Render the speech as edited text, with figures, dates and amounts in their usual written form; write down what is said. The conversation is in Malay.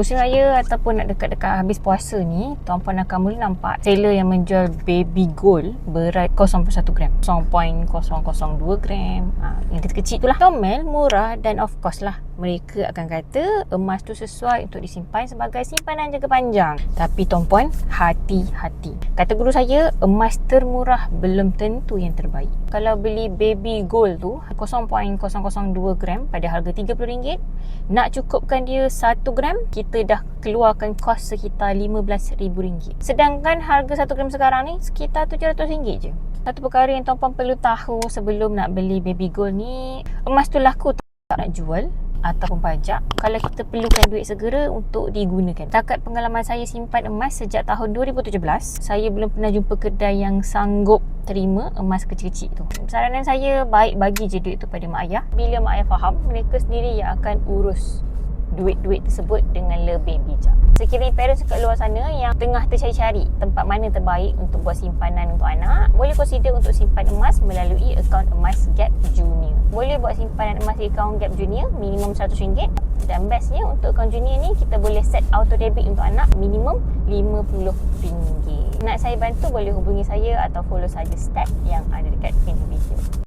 Musim raya ataupun nak dekat-dekat habis puasa ni, tuan-puan akan mula nampak seller yang menjual baby gold berat 0.1 gram, 0.002 gram, yang kecil-kecil tu lah. Comel, murah dan of course lah mereka akan kata emas tu sesuai untuk disimpan sebagai simpanan jangka panjang. Tapi tuan-puan, hati-hati. Kata guru saya, emas termurah belum tentu yang terbaik. Kalau beli baby gold tu 0.002 gram pada harga RM30, nak cukupkan dia 1 gram, kita dah keluarkan kos sekitar RM15,000. Sedangkan harga 1 gram sekarang ni sekitar RM700 je. Satu perkara yang tuan-puan perlu tahu sebelum nak beli baby gold ni, emas tu laku tak nak jual ataupun pajak kalau kita perlukan duit segera untuk digunakan. Setakat pengalaman saya simpan emas sejak tahun 2017, saya belum pernah jumpa kedai yang sanggup terima emas kecil-kecil tu. Saranan saya, baik bagi je duit tu pada mak ayah. Bila mak ayah faham, mereka sendiri yang akan urus duit-duit tersebut dengan lebih bijak. Sekiranya parents kat luar sana yang tengah tercari-cari tempat mana terbaik untuk buat simpanan untuk anak, boleh consider untuk simpan emas melalui akaun emas Gap Junior. Boleh buat simpanan emas di akaun Gap Junior minimum RM100, dan bestnya untuk akaun Junior ni kita boleh set auto debit untuk anak minimum RM50. Nak saya bantu, boleh hubungi saya atau follow saja step yang ada dekat pin video.